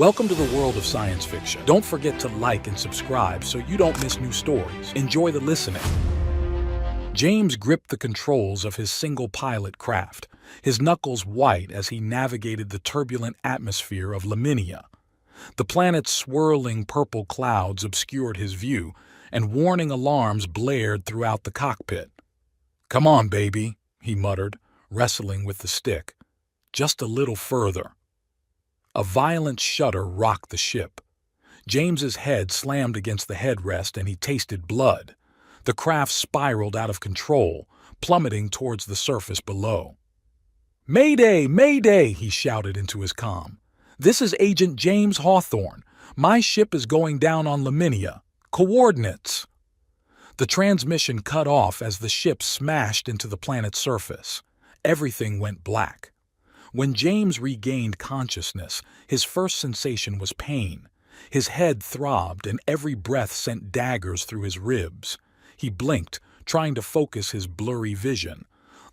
Welcome to the world of science fiction. Don't forget to like and subscribe so you don't miss new stories. Enjoy the listening. James gripped the controls of his single-pilot craft, his knuckles white as he navigated the turbulent atmosphere of Laminia. The planet's swirling purple clouds obscured his view, and warning alarms blared throughout the cockpit. "Come on, baby," he muttered, wrestling with the stick. "Just a little further." A violent shudder rocked the ship. James's head slammed against the headrest and he tasted blood. The craft spiraled out of control, plummeting towards the surface below. "Mayday! Mayday!" he shouted into his comm. "This is Agent James Hawthorne. My ship is going down on Laminia. Coordinates." The transmission cut off as the ship smashed into the planet's surface. Everything went black. When James regained consciousness, his first sensation was pain. His head throbbed and every breath sent daggers through his ribs. He blinked, trying to focus his blurry vision.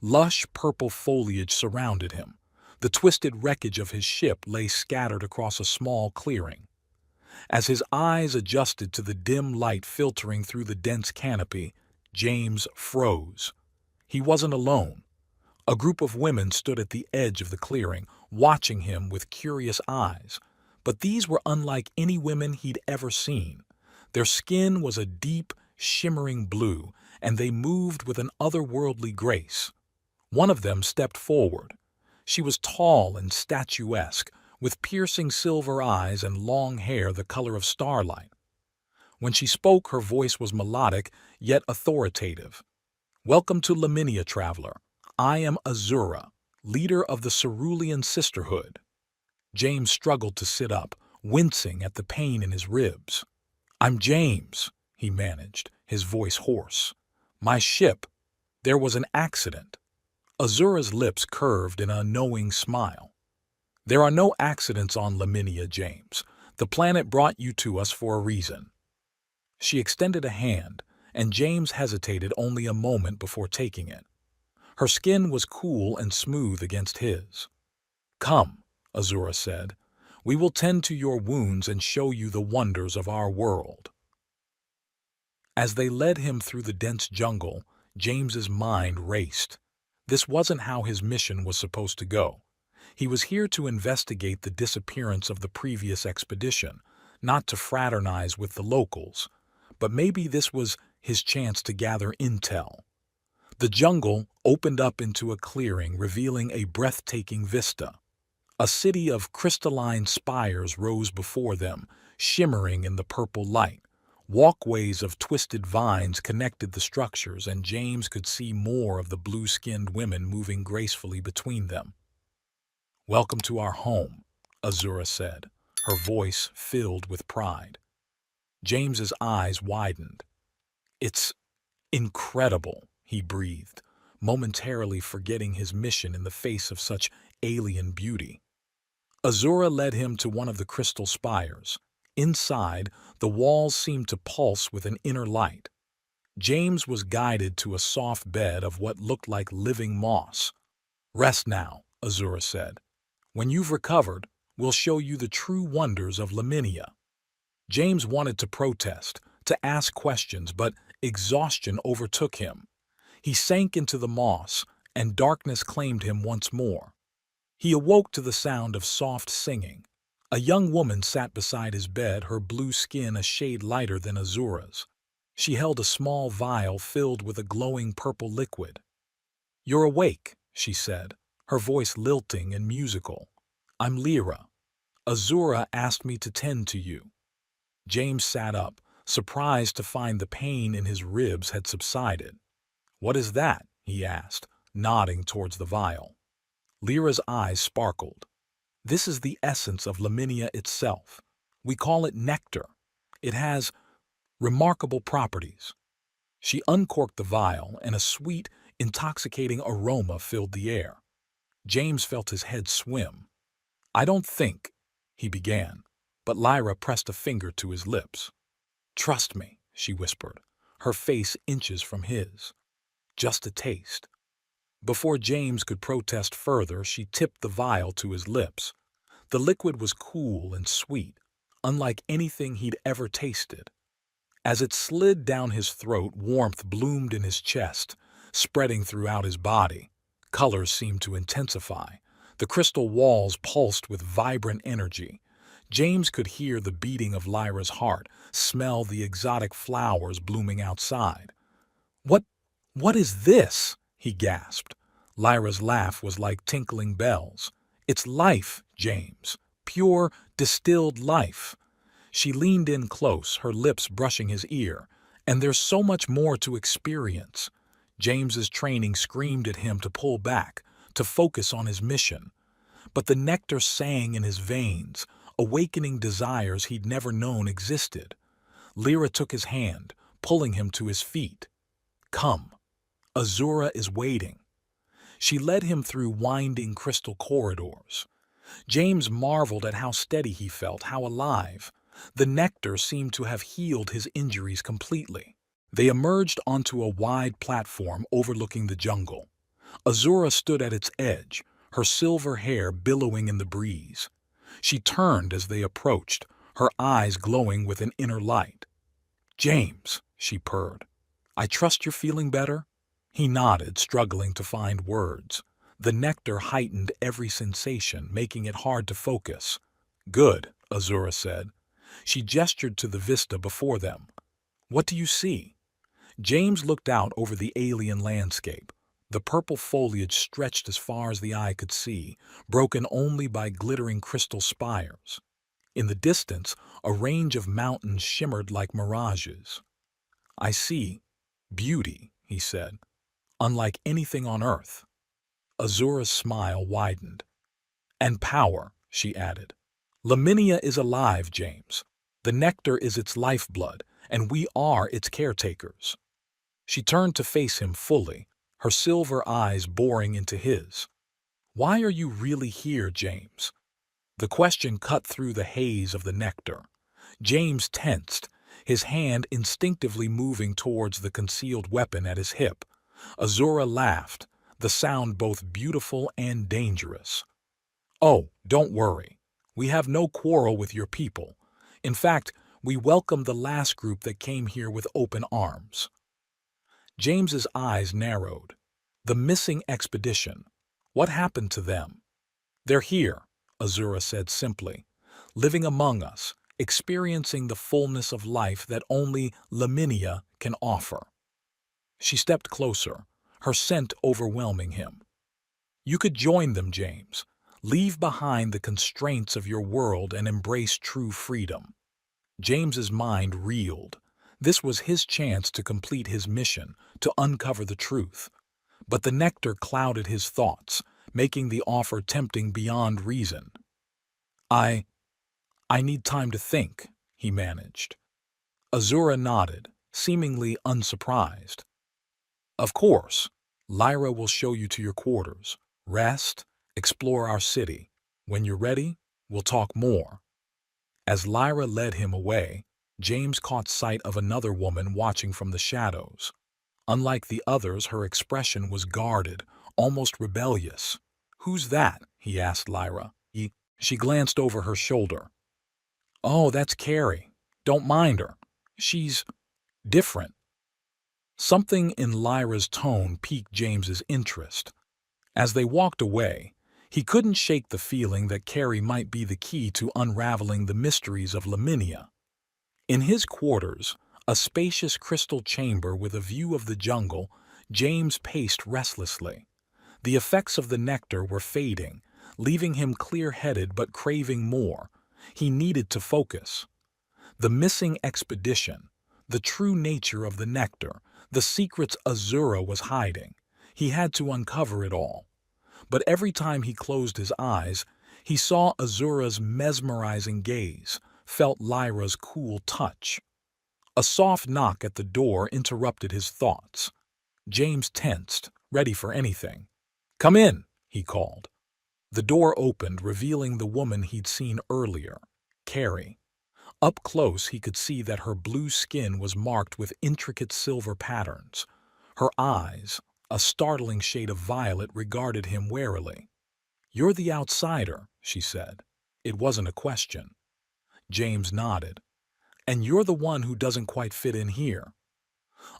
Lush purple foliage surrounded him. The twisted wreckage of his ship lay scattered across a small clearing. As his eyes adjusted to the dim light filtering through the dense canopy, James froze. He wasn't alone. A group of women stood at the edge of the clearing, watching him with curious eyes. But these were unlike any women he'd ever seen. Their skin was a deep, shimmering blue, and they moved with an otherworldly grace. One of them stepped forward. She was tall and statuesque, with piercing silver eyes and long hair the color of starlight. When she spoke, her voice was melodic, yet authoritative. "Welcome to Laminia, traveler. I am Azura, leader of the Cerulean Sisterhood." James struggled to sit up, wincing at the pain in his ribs. "I'm James," he managed, his voice hoarse. "My ship. There was an accident." Azura's lips curved in a knowing smile. "There are no accidents on Laminia, James. The planet brought you to us for a reason." She extended a hand, and James hesitated only a moment before taking it. Her skin was cool and smooth against his. "Come," Azura said. "We will tend to your wounds and show you the wonders of our world." As they led him through the dense jungle, James's mind raced. This wasn't how his mission was supposed to go. He was here to investigate the disappearance of the previous expedition, not to fraternize with the locals. But maybe this was his chance to gather intel. The jungle opened up into a clearing, revealing a breathtaking vista. A city of crystalline spires rose before them, shimmering in the purple light. Walkways of twisted vines connected the structures, and James could see more of the blue-skinned women moving gracefully between them. "Welcome to our home," Azura said, her voice filled with pride. James's eyes widened. "It's incredible," he breathed, momentarily forgetting his mission in the face of such alien beauty. Azura led him to one of the crystal spires. Inside, the walls seemed to pulse with an inner light. James was guided to a soft bed of what looked like living moss. "Rest now," Azura said. "When you've recovered, we'll show you the true wonders of Laminia." James wanted to protest, to ask questions, but exhaustion overtook him. He sank into the moss, and darkness claimed him once more. He awoke to the sound of soft singing. A young woman sat beside his bed, her blue skin a shade lighter than Azura's. She held a small vial filled with a glowing purple liquid. "You're awake," she said, her voice lilting and musical. "I'm Lyra. Azura asked me to tend to you." James sat up, surprised to find the pain in his ribs had subsided. "What is that?" he asked, nodding towards the vial. Lyra's eyes sparkled. "This is the essence of Laminia itself. We call it Nectar. It has remarkable properties." She uncorked the vial, and a sweet, intoxicating aroma filled the air. James felt his head swim. "I don't think," he began, but Lyra pressed a finger to his lips. "Trust me," she whispered, her face inches from his. "Just a taste." Before James could protest further, she tipped the vial to his lips. The liquid was cool and sweet, unlike anything he'd ever tasted. As it slid down his throat, warmth bloomed in his chest, spreading throughout his body. Colors seemed to intensify. The crystal walls pulsed with vibrant energy. James could hear the beating of Lyra's heart, smell the exotic flowers blooming outside. What, what is this? He gasped. Lyra's laugh was like tinkling bells. It's life, James. Pure, distilled life. She leaned in close, her lips brushing his ear. And there's so much more to experience. James's training screamed at him to pull back, to focus on his mission. But the nectar sang in his veins, awakening desires he'd never known existed. Lyra took his hand, pulling him to his feet. Come. Azura is waiting. She led him through winding crystal corridors. James marveled at how steady he felt, how alive. The nectar seemed to have healed his injuries completely. They emerged onto a wide platform overlooking the jungle. Azura stood at its edge, her silver hair billowing in the breeze. She turned as they approached, her eyes glowing with an inner light. "James," she purred, "I trust you're feeling better?" He nodded, struggling to find words. The nectar heightened every sensation, making it hard to focus. "Good," Azura said. She gestured to the vista before them. "What do you see?" James looked out over the alien landscape. The purple foliage stretched as far as the eye could see, broken only by glittering crystal spires. In the distance, a range of mountains shimmered like mirages. "I see beauty," he said, "unlike anything on Earth." Azura's smile widened. "And power," she added. "Laminia is alive, James. The nectar is its lifeblood, and we are its caretakers." She turned to face him fully, her silver eyes boring into his. "Why are you really here, James?" The question cut through the haze of the nectar. James tensed, his hand instinctively moving towards the concealed weapon at his hip. Azura laughed, the sound both beautiful and dangerous. "Oh, don't worry. We have no quarrel with your people. In fact, we welcome the last group that came here with open arms." James's eyes narrowed. The missing expedition. What happened to them? "They're here," Azura said simply, "living among us, experiencing the fullness of life that only Laminia can offer." She stepped closer, her scent overwhelming him. "You could join them, James. Leave behind the constraints of your world and embrace true freedom." James's mind reeled. This was his chance to complete his mission, to uncover the truth. But the nectar clouded his thoughts, making the offer tempting beyond reason. I need time to think," he managed. Azura nodded, seemingly unsurprised. "Of course. Lyra will show you to your quarters. Rest, explore our city. When you're ready, we'll talk more." As Lyra led him away, James caught sight of another woman watching from the shadows. Unlike the others, her expression was guarded, almost rebellious. "Who's that?" he asked Lyra. She glanced over her shoulder. "Oh, that's Carrie. Don't mind her. She's different." Something in Lyra's tone piqued James's interest. As they walked away, he couldn't shake the feeling that Carrie might be the key to unraveling the mysteries of Laminia. In his quarters, a spacious crystal chamber with a view of the jungle, James paced restlessly. The effects of the nectar were fading, leaving him clear-headed but craving more. He needed to focus. The missing expedition, the true nature of the nectar, the secrets Azura was hiding. He had to uncover it all. But every time he closed his eyes, he saw Azura's mesmerizing gaze, felt Lyra's cool touch. A soft knock at the door interrupted his thoughts. James tensed, ready for anything. "Come in," he called. The door opened, revealing the woman he'd seen earlier, Carrie. Up close, he could see that her blue skin was marked with intricate silver patterns. Her eyes, a startling shade of violet, regarded him warily. "You're the outsider," she said. It wasn't a question. James nodded. And you're the one who doesn't quite fit in here.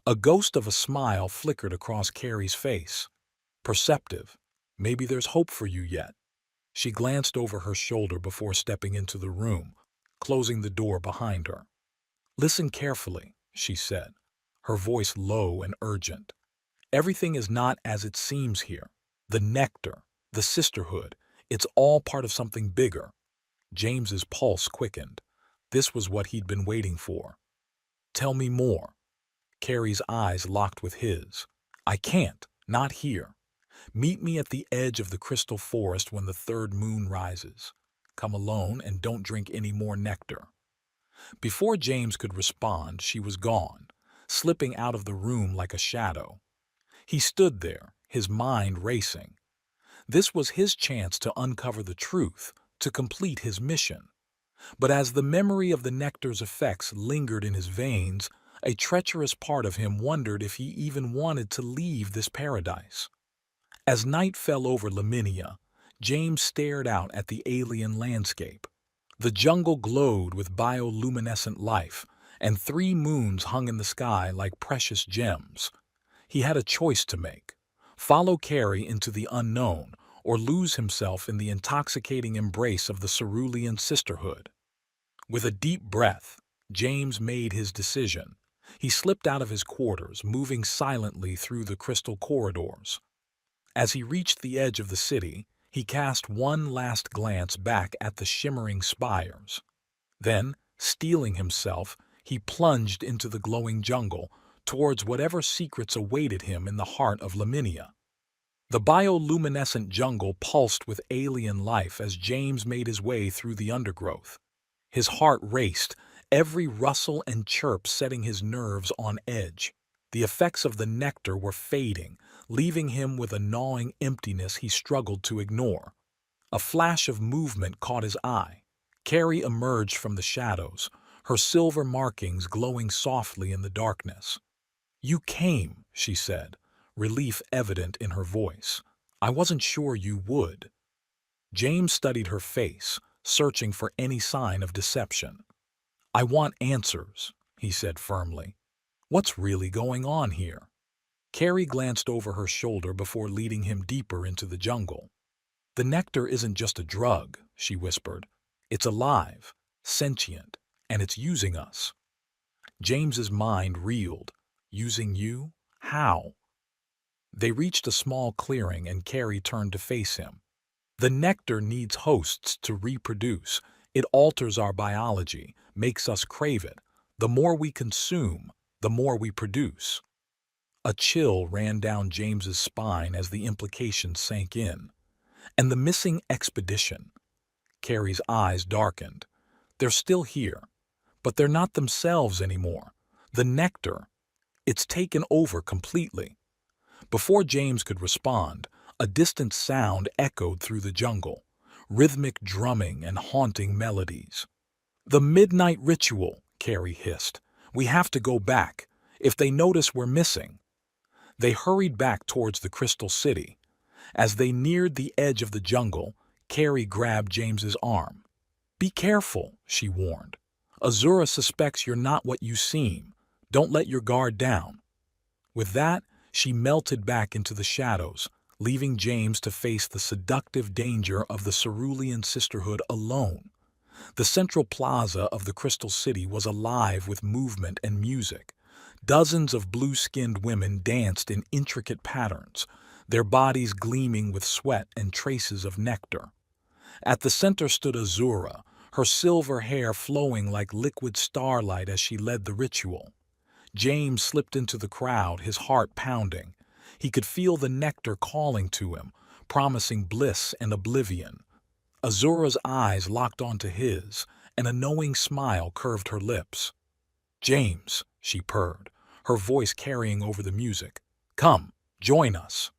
A ghost of a smile flickered across Carrie's face. Perceptive. Maybe there's hope for you yet. She glanced over her shoulder before stepping into the room, closing the door behind her. Listen carefully, she said, her voice low and urgent. Everything is not as it seems here. The Nectar, the sisterhood, it's all part of something bigger. James's pulse quickened. This was what he'd been waiting for. Tell me more. Carrie's eyes locked with his. I can't, not here. Meet me at the edge of the crystal forest when the third moon rises. Come alone and don't drink any more nectar. Before James could respond, she was gone, slipping out of the room like a shadow. He stood there, his mind racing. This was his chance to uncover the truth, to complete his mission. But as the memory of the nectar's effects lingered in his veins, a treacherous part of him wondered if he even wanted to leave this paradise. As night fell over Laminia, James stared out at the alien landscape. The jungle glowed with bioluminescent life, and 3 moons hung in the sky like precious gems. He had a choice to make: follow Carrie into the unknown, or lose himself in the intoxicating embrace of the cerulean sisterhood. With a deep breath, James made his decision. He slipped out of his quarters, moving silently through the crystal corridors. As he reached the edge of the city, he cast one last glance back at the shimmering spires. Then, steeling himself, he plunged into the glowing jungle, towards whatever secrets awaited him in the heart of Laminia. The bioluminescent jungle pulsed with alien life as James made his way through the undergrowth. His heart raced, every rustle and chirp setting his nerves on edge. The effects of the nectar were fading, leaving him with a gnawing emptiness he struggled to ignore. A flash of movement caught his eye. Carrie emerged from the shadows, her silver markings glowing softly in the darkness. "You came," she said, relief evident in her voice. "I wasn't sure you would." James studied her face, searching for any sign of deception. "I want answers," he said firmly. "What's really going on here?" Carrie glanced over her shoulder before leading him deeper into the jungle. "The nectar isn't just a drug," she whispered. "It's alive, sentient, and it's using us." James's mind reeled. Using you? How? They reached a small clearing and Carrie turned to face him. "The nectar needs hosts to reproduce. It alters our biology, makes us crave it. The more we consume, the more we produce." A chill ran down James's spine as the implications sank in. And the missing expedition? Carrie's eyes darkened. "They're still here, but they're not themselves anymore. The nectar, it's taken over completely." Before James could respond, a distant sound echoed through the jungle, rhythmic drumming and haunting melodies. "The midnight ritual," Carrie hissed. "We have to go back. If they notice we're missing." They hurried back towards the Crystal City. As they neared the edge of the jungle, Carrie grabbed James's arm. "Be careful," she warned. "Azura suspects you're not what you seem. Don't let your guard down." With that, she melted back into the shadows, leaving James to face the seductive danger of the cerulean sisterhood alone. The central plaza of the Crystal City was alive with movement and music. Dozens of blue-skinned women danced in intricate patterns, their bodies gleaming with sweat and traces of nectar. At the center stood Azura, her silver hair flowing like liquid starlight as she led the ritual. James slipped into the crowd, his heart pounding. He could feel the nectar calling to him, promising bliss and oblivion. Azura's eyes locked onto his, and a knowing smile curved her lips. "James," she purred, her voice carrying over the music. "Come, join us."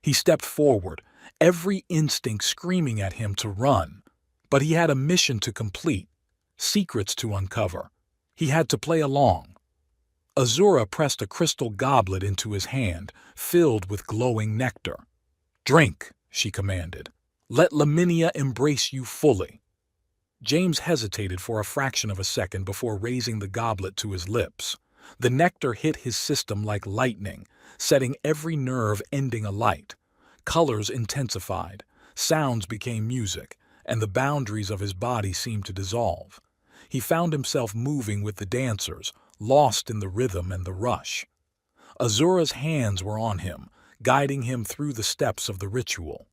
He stepped forward, every instinct screaming at him to run. But he had a mission to complete, secrets to uncover. He had to play along. Azura pressed a crystal goblet into his hand, filled with glowing nectar. "Drink," she commanded. "Let Laminia embrace you fully." James hesitated for a fraction of a second before raising the goblet to his lips. The nectar hit his system like lightning, setting every nerve ending alight. Colors intensified, sounds became music, and the boundaries of his body seemed to dissolve. He found himself moving with the dancers, lost in the rhythm and the rush. Azura's hands were on him, guiding him through the steps of the ritual.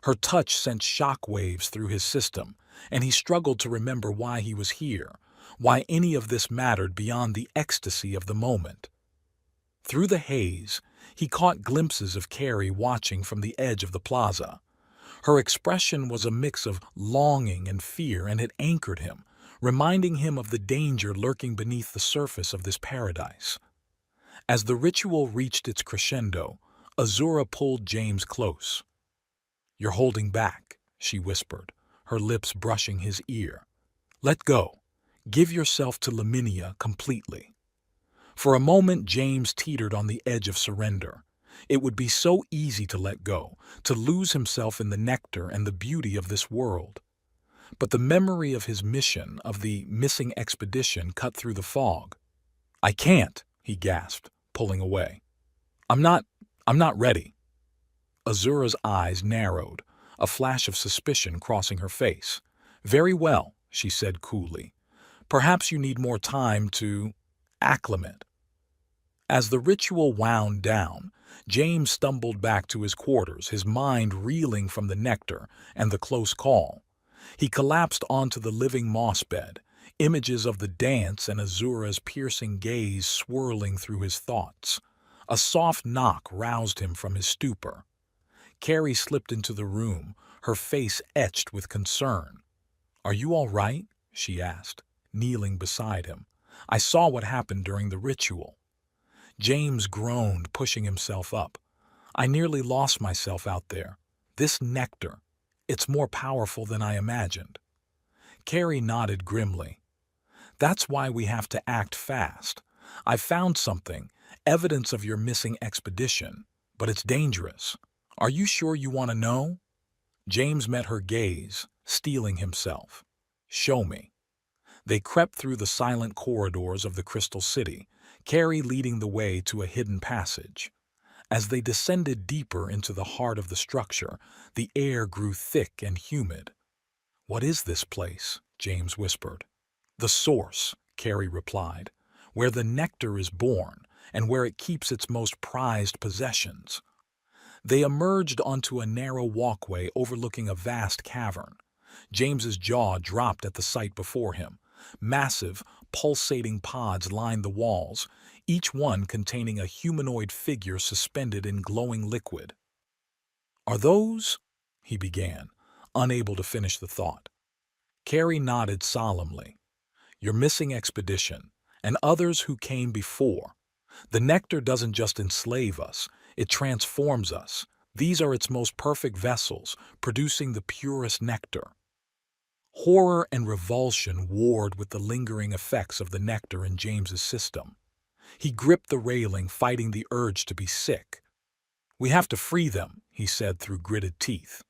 Her touch sent shock waves through his system, and he struggled to remember why he was here, why any of this mattered beyond the ecstasy of the moment. Through the haze, he caught glimpses of Carrie watching from the edge of the plaza. Her expression was a mix of longing and fear, and it anchored him, reminding him of the danger lurking beneath the surface of this paradise. As the ritual reached its crescendo, Azura pulled James close. "You're holding back," she whispered, her lips brushing his ear. "Let go. Give yourself to Laminia completely." For a moment, James teetered on the edge of surrender. It would be so easy to let go, to lose himself in the nectar and the beauty of this world. But the memory of his mission, of the missing expedition, cut through the fog. "I can't," he gasped, pulling away. I'm not ready." Azura's eyes narrowed, a flash of suspicion crossing her face. "Very well," she said coolly. "Perhaps you need more time to acclimate." As the ritual wound down, James stumbled back to his quarters, his mind reeling from the nectar and the close call. He collapsed onto the living moss bed, images of the dance and Azura's piercing gaze swirling through his thoughts. A soft knock roused him from his stupor. Carrie slipped into the room, her face etched with concern. "Are you all right?" she asked, kneeling beside him. "I saw what happened during the ritual." James groaned, pushing himself up. "I nearly lost myself out there. This nectar, it's more powerful than I imagined." Carrie nodded grimly. "That's why we have to act fast. I've found something, evidence of your missing expedition, but it's dangerous. Are you sure you want to know?" James met her gaze, steeling himself. "Show me." They crept through the silent corridors of the Crystal City, Carrie leading the way to a hidden passage. As they descended deeper into the heart of the structure, the air grew thick and humid. "What is this place?" James whispered. "The source," Carrie replied, "where the nectar is born and where it keeps its most prized possessions." They emerged onto a narrow walkway overlooking a vast cavern. James's jaw dropped at the sight before him. Massive, pulsating pods lined the walls, each one containing a humanoid figure suspended in glowing liquid. "Are those—" he began, unable to finish the thought. Carrie nodded solemnly. "Your missing expedition, and others who came before. The nectar doesn't just enslave us, it transforms us. These are its most perfect vessels, producing the purest nectar." Horror and revulsion warred with the lingering effects of the nectar in James's system. He gripped the railing, fighting the urge to be sick. "We have to free them," he said through gritted teeth.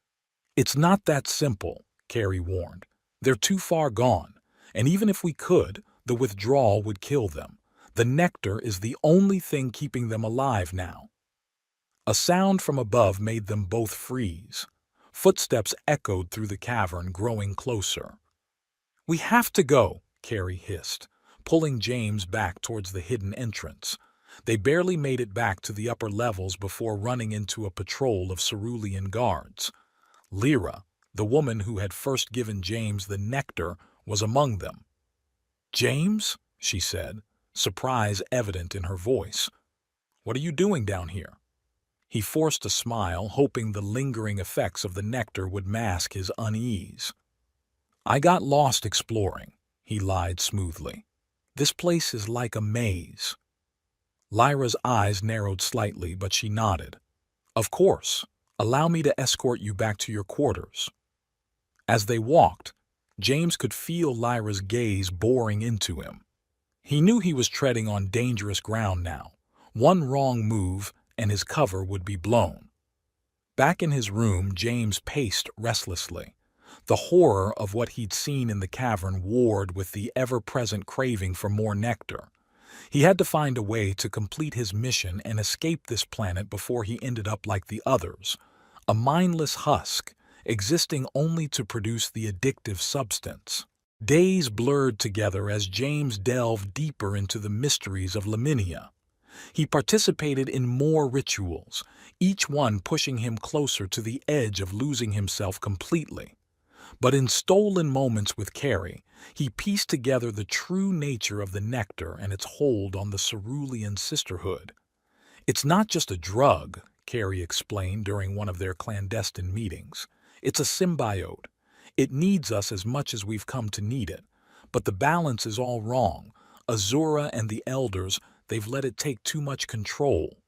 "It's not that simple," Carrie warned. "They're too far gone, and even if we could, the withdrawal would kill them. The nectar is the only thing keeping them alive now." A sound from above made them both freeze. Footsteps echoed through the cavern, growing closer. "We have to go," Carrie hissed, pulling James back towards the hidden entrance. They barely made it back to the upper levels before running into a patrol of cerulean guards. Lyra, the woman who had first given James the nectar, was among them. "James?" she said, surprise evident in her voice. "What are you doing down here?" He forced a smile, hoping the lingering effects of the nectar would mask his unease. "I got lost exploring," he lied smoothly. "This place is like a maze." Lyra's eyes narrowed slightly, but she nodded. "Of course. Allow me to escort you back to your quarters." As they walked, James could feel Lyra's gaze boring into him. He knew he was treading on dangerous ground now. One wrong move, and his cover would be blown. Back in his room, James paced restlessly. The horror of what he'd seen in the cavern warred with the ever-present craving for more nectar. He had to find a way to complete his mission and escape this planet before he ended up like the others, a mindless husk, existing only to produce the addictive substance. Days blurred together as James delved deeper into the mysteries of Laminia. He participated in more rituals, each one pushing him closer to the edge of losing himself completely. But in stolen moments with Carrie, he pieced together the true nature of the nectar and its hold on the Cerulean sisterhood. "It's not just a drug," Carrie explained during one of their clandestine meetings. "It's a symbiote. It needs us as much as we've come to need it. But the balance is all wrong. Azura and the Elders, they've let it take too much control."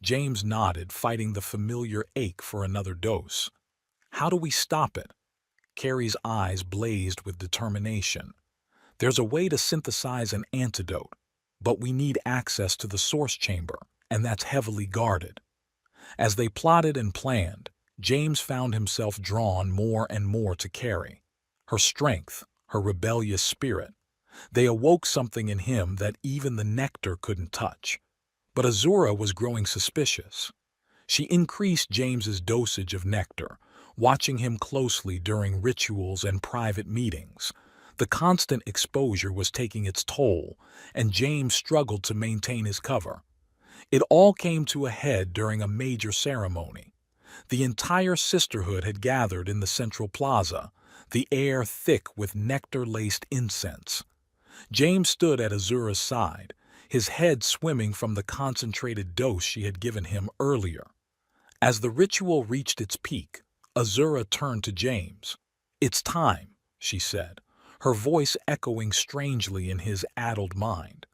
James nodded, fighting the familiar ache for another dose. "How do we stop it?" Carrie's eyes blazed with determination. "There's a way to synthesize an antidote, but we need access to the source chamber, and that's heavily guarded." As they plotted and planned, James found himself drawn more and more to Carrie. Her strength, her rebellious spirit. They awoke something in him that even the nectar couldn't touch. But Azura was growing suspicious. She increased James's dosage of nectar, watching him closely during rituals and private meetings. The constant exposure was taking its toll, and James struggled to maintain his cover. It all came to a head during a major ceremony. The entire sisterhood had gathered in the central plaza, the air thick with nectar-laced incense. James stood at Azura's side, his head swimming from the concentrated dose she had given him earlier. As the ritual reached its peak, Azura turned to James. "It's time," she said, her voice echoing strangely in his addled mind.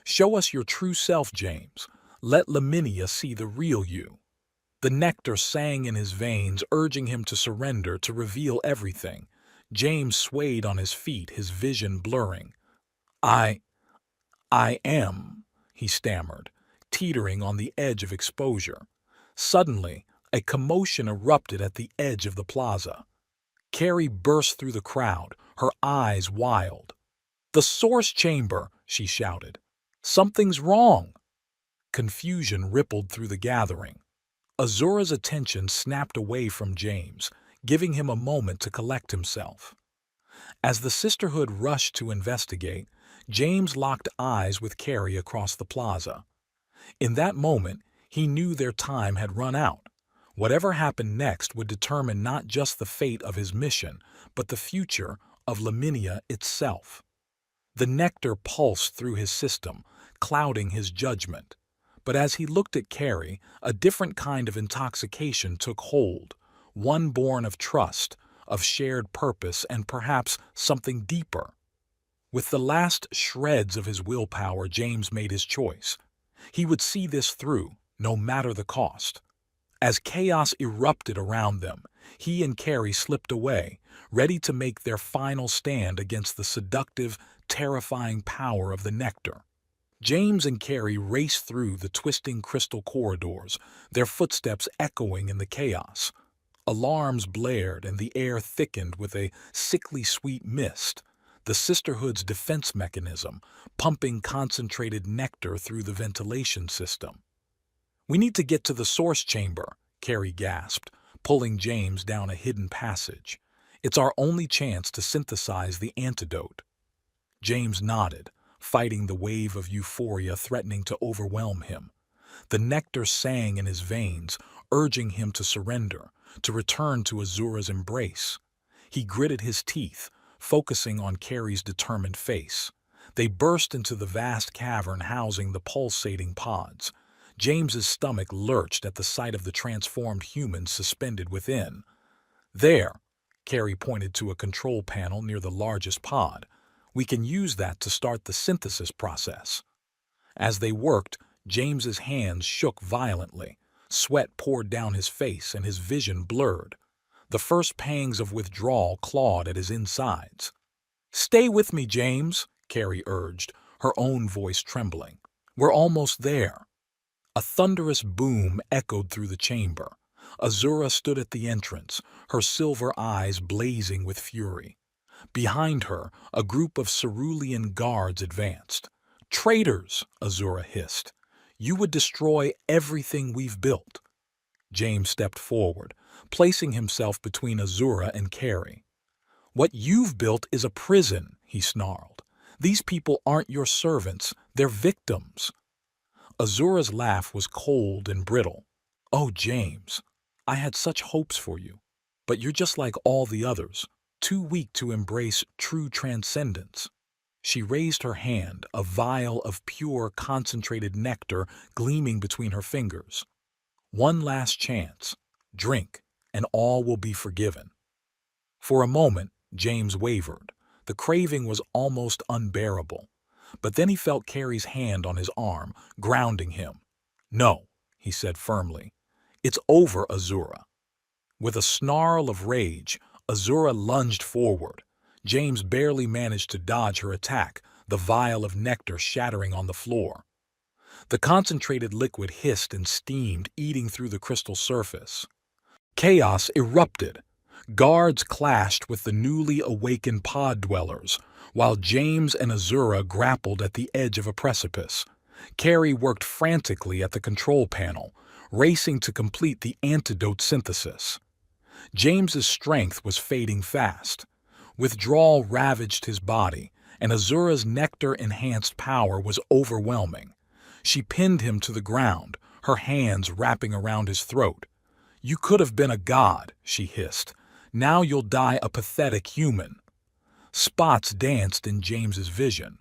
"Show us your true self, James. Let Laminia see the real you." The nectar sang in his veins, urging him to surrender, to reveal everything. James swayed on his feet, his vision blurring. I am," he stammered, teetering on the edge of exposure. Suddenly, a commotion erupted at the edge of the plaza. Carrie burst through the crowd, her eyes wild. "The source chamber!" she shouted. "Something's wrong!" Confusion rippled through the gathering. Azura's attention snapped away from James, giving him a moment to collect himself. As the sisterhood rushed to investigate, James locked eyes with Carrie across the plaza. In that moment, he knew their time had run out. Whatever happened next would determine not just the fate of his mission, but the future of Laminia itself. The nectar pulsed through his system, clouding his judgment. But as he looked at Carrie, a different kind of intoxication took hold, one born of trust, of shared purpose, and perhaps something deeper. With the last shreds of his willpower, James made his choice. He would see this through, no matter the cost. As chaos erupted around them, he and Carrie slipped away, ready to make their final stand against the seductive, terrifying power of the nectar. James and Carrie raced through the twisting crystal corridors, their footsteps echoing in the chaos. Alarms blared and the air thickened with a sickly sweet mist, the sisterhood's defense mechanism, pumping concentrated nectar through the ventilation system. "We need to get to the source chamber," Carrie gasped, pulling James down a hidden passage. "It's our only chance to synthesize the antidote." James nodded, fighting the wave of euphoria threatening to overwhelm him. The nectar sang in his veins, urging him to surrender, to return to Azura's embrace. He gritted his teeth, focusing on Carrie's determined face. They burst into the vast cavern housing the pulsating pods. James's stomach lurched at the sight of the transformed humans suspended within. "There," Carrie pointed to a control panel near the largest pod. "We can use that to start the synthesis process." As they worked, James's hands shook violently. Sweat poured down his face and his vision blurred. The first pangs of withdrawal clawed at his insides. "Stay with me, James," Carrie urged, her own voice trembling. "We're almost there." A thunderous boom echoed through the chamber. Azura stood at the entrance, her silver eyes blazing with fury. Behind her, a group of cerulean guards advanced. "Traitors!" Azura hissed. "You would destroy everything we've built." James stepped forward, placing himself between Azura and Carrie. "What you've built is a prison," he snarled. "These people aren't your servants, they're victims." Azura's laugh was cold and brittle. "Oh, James, I had such hopes for you. But you're just like all the others, too weak to embrace true transcendence." She raised her hand, a vial of pure, concentrated nectar gleaming between her fingers. "One last chance. Drink, and all will be forgiven." For a moment, James wavered. The craving was almost unbearable. But then he felt Carrie's hand on his arm, grounding him. "No," he said firmly. "It's over, Azura." With a snarl of rage, Azura lunged forward. James barely managed to dodge her attack, the vial of nectar shattering on the floor. The concentrated liquid hissed and steamed, eating through the crystal surface. Chaos erupted. Guards clashed with the newly awakened pod dwellers, while James and Azura grappled at the edge of a precipice. Carrie worked frantically at the control panel, racing to complete the antidote synthesis. James's strength was fading fast. Withdrawal ravaged his body, and Azura's nectar-enhanced power was overwhelming. She pinned him to the ground, her hands wrapping around his throat. "You could have been a god," she hissed. "Now you'll die a pathetic human." Spots danced in James's vision.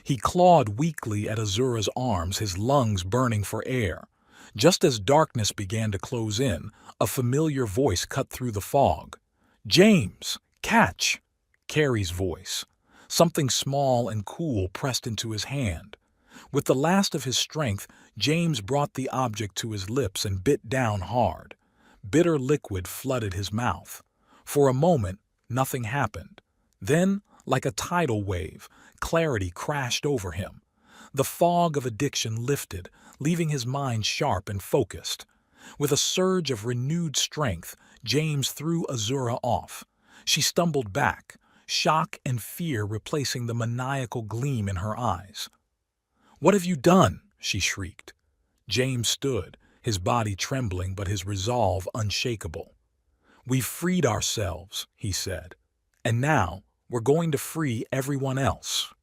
He clawed weakly at Azura's arms, his lungs burning for air. Just as darkness began to close in, a familiar voice cut through the fog. "James, catch!" Carrie's voice. Something small and cool pressed into his hand. With the last of his strength, James brought the object to his lips and bit down hard. Bitter liquid flooded his mouth. For a moment, nothing happened. Then, like a tidal wave, clarity crashed over him. The fog of addiction lifted, leaving his mind sharp and focused. With a surge of renewed strength, James threw Azura off. She stumbled back, shock and fear replacing the maniacal gleam in her eyes. "What have you done?" she shrieked. James stood, his body trembling but his resolve unshakable. "We've freed ourselves," he said. "And now we're going to free everyone else."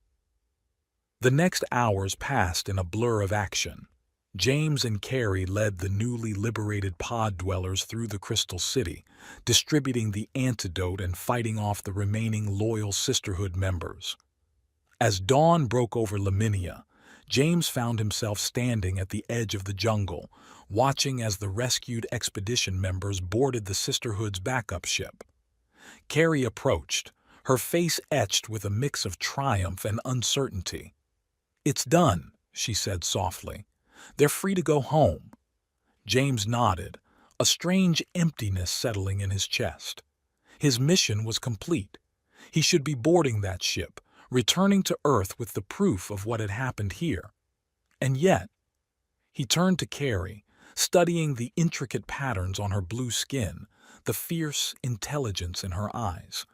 The next hours passed in a blur of action. James and Carrie led the newly liberated pod dwellers through the Crystal City, distributing the antidote and fighting off the remaining loyal Sisterhood members. As dawn broke over Laminia, James found himself standing at the edge of the jungle, watching as the rescued expedition members boarded the Sisterhood's backup ship. Carrie approached, her face etched with a mix of triumph and uncertainty. "It's done," she said softly. "They're free to go home." James nodded, a strange emptiness settling in his chest. His mission was complete. He should be boarding that ship, returning to Earth with the proof of what had happened here. And yet, he turned to Carrie, studying the intricate patterns on her blue skin, the fierce intelligence in her eyes.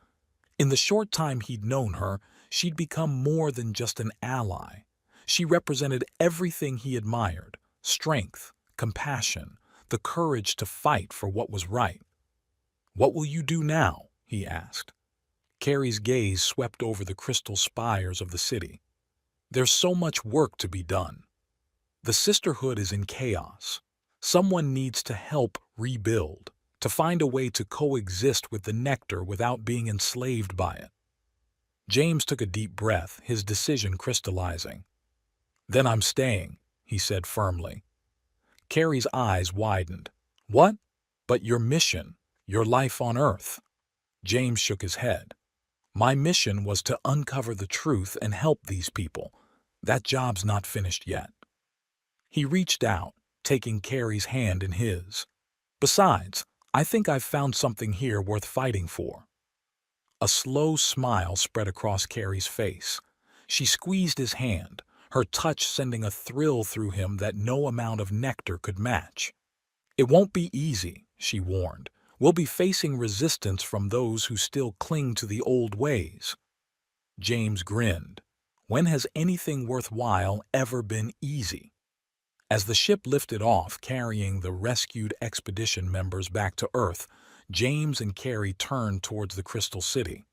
In the short time he'd known her, she'd become more than just an ally. She represented everything he admired: strength, compassion, the courage to fight for what was right. "What will you do now?" he asked. Carrie's gaze swept over the crystal spires of the city. "There's so much work to be done. The Sisterhood is in chaos. Someone needs to help rebuild, to find a way to coexist with the nectar without being enslaved by it." James took a deep breath, his decision crystallizing. "Then I'm staying," he said firmly. Carrie's eyes widened. "What? But your mission, your life on Earth?" James shook his head. "My mission was to uncover the truth and help these people. That job's not finished yet." He reached out, taking Carrie's hand in his. "Besides, I think I've found something here worth fighting for." A slow smile spread across Carrie's face. She squeezed his hand, her touch sending a thrill through him that no amount of nectar could match. "It won't be easy," she warned. "We'll be facing resistance from those who still cling to the old ways." James grinned. When has anything worthwhile ever been easy? As the ship lifted off, carrying the rescued expedition members back to Earth, James and Carrie turned towards the Crystal City.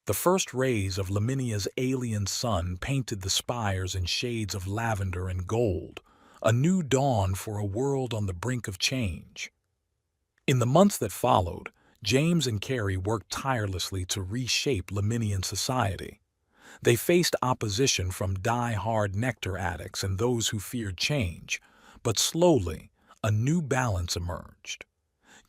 The first rays of Laminia's alien sun painted the spires in shades of lavender and gold, a new dawn for a world on the brink of change. In the months that followed, James and Carrie worked tirelessly to reshape Laminian society. They faced opposition from die-hard Nectar addicts and those who feared change, but slowly, a new balance emerged.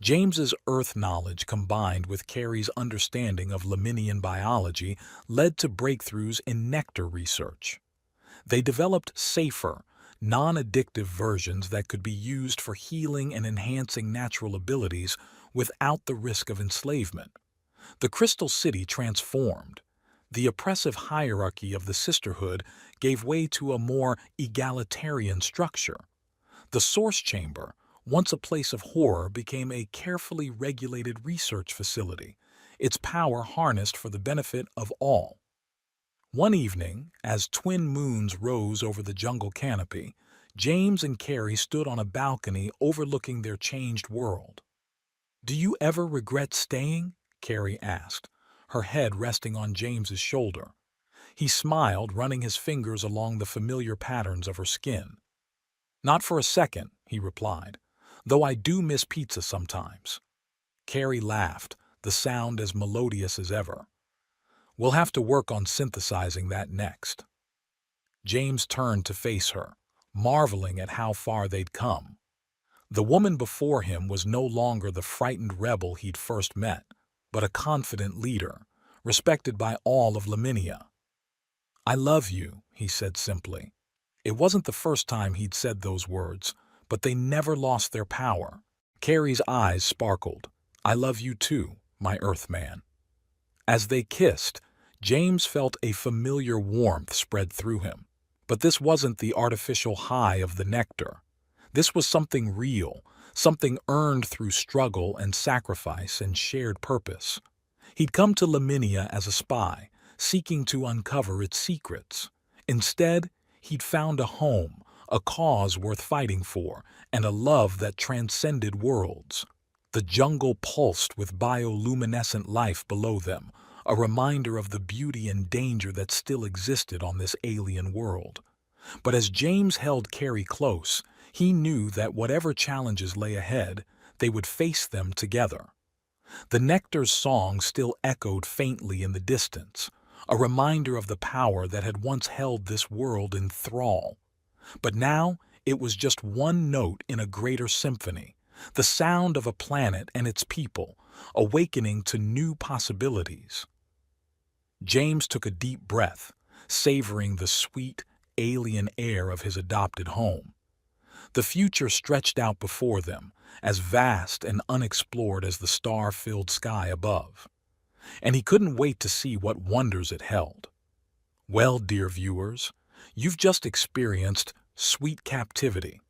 James's Earth knowledge combined with Carrie's understanding of Laminian biology led to breakthroughs in Nectar research. They developed safer, non-addictive versions that could be used for healing and enhancing natural abilities without the risk of enslavement. The Crystal City transformed. The oppressive hierarchy of the sisterhood gave way to a more egalitarian structure. The Source Chamber, once a place of horror, became a carefully regulated research facility, its power harnessed for the benefit of all. One evening, as twin moons rose over the jungle canopy, James and Carrie stood on a balcony overlooking their changed world. "Do you ever regret staying?" Carrie asked, her head resting on James's shoulder. He smiled, running his fingers along the familiar patterns of her skin. "Not for a second," he replied, "though I do miss pizza sometimes." Carrie laughed, the sound as melodious as ever. "We'll have to work on synthesizing that next." James turned to face her, marveling at how far they'd come. The woman before him was no longer the frightened rebel he'd first met, but a confident leader, respected by all of Laminia. "I love you," he said simply. It wasn't the first time he'd said those words, but they never lost their power. Carrie's eyes sparkled. "I love you too, my Earthman." As they kissed, James felt a familiar warmth spread through him. But this wasn't the artificial high of the nectar. This was something real, something earned through struggle and sacrifice and shared purpose. He'd come to Laminia as a spy, seeking to uncover its secrets. Instead, he'd found a home, a cause worth fighting for, and a love that transcended worlds. The jungle pulsed with bioluminescent life below them, a reminder of the beauty and danger that still existed on this alien world. But as James held Carrie close, he knew that whatever challenges lay ahead, they would face them together. The Nectar's song still echoed faintly in the distance, a reminder of the power that had once held this world in thrall. But now it was just one note in a greater symphony, the sound of a planet and its people, awakening to new possibilities. James took a deep breath, savoring the sweet, alien air of his adopted home. The future stretched out before them, as vast and unexplored as the star-filled sky above. And he couldn't wait to see what wonders it held. Well, dear viewers, you've just experienced Sweet Captivity,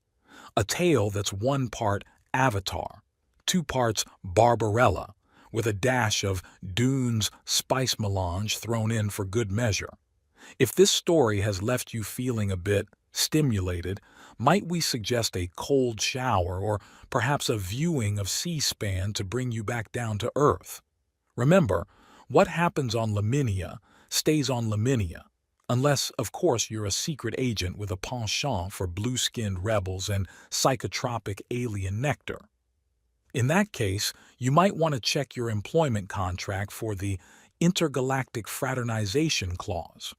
a tale that's one part Avatar, 2 parts Barbarella, with a dash of Dune's spice melange thrown in for good measure. If this story has left you feeling a bit stimulated, might we suggest a cold shower or perhaps a viewing of C-SPAN to bring you back down to Earth? Remember, what happens on Laminia stays on Laminia, unless, of course, you're a secret agent with a penchant for blue-skinned rebels and psychotropic alien nectar. In that case, you might want to check your employment contract for the Intergalactic Fraternization Clause.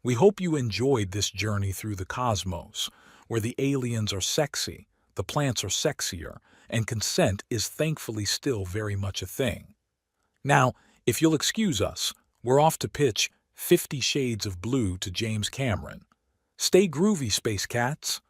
We hope you enjoyed this journey through the cosmos, where the aliens are sexy, the plants are sexier, and consent is thankfully still very much a thing. Now, if you'll excuse us, we're off to pitch 50 Shades of Blue to James Cameron. Stay groovy, Space Cats!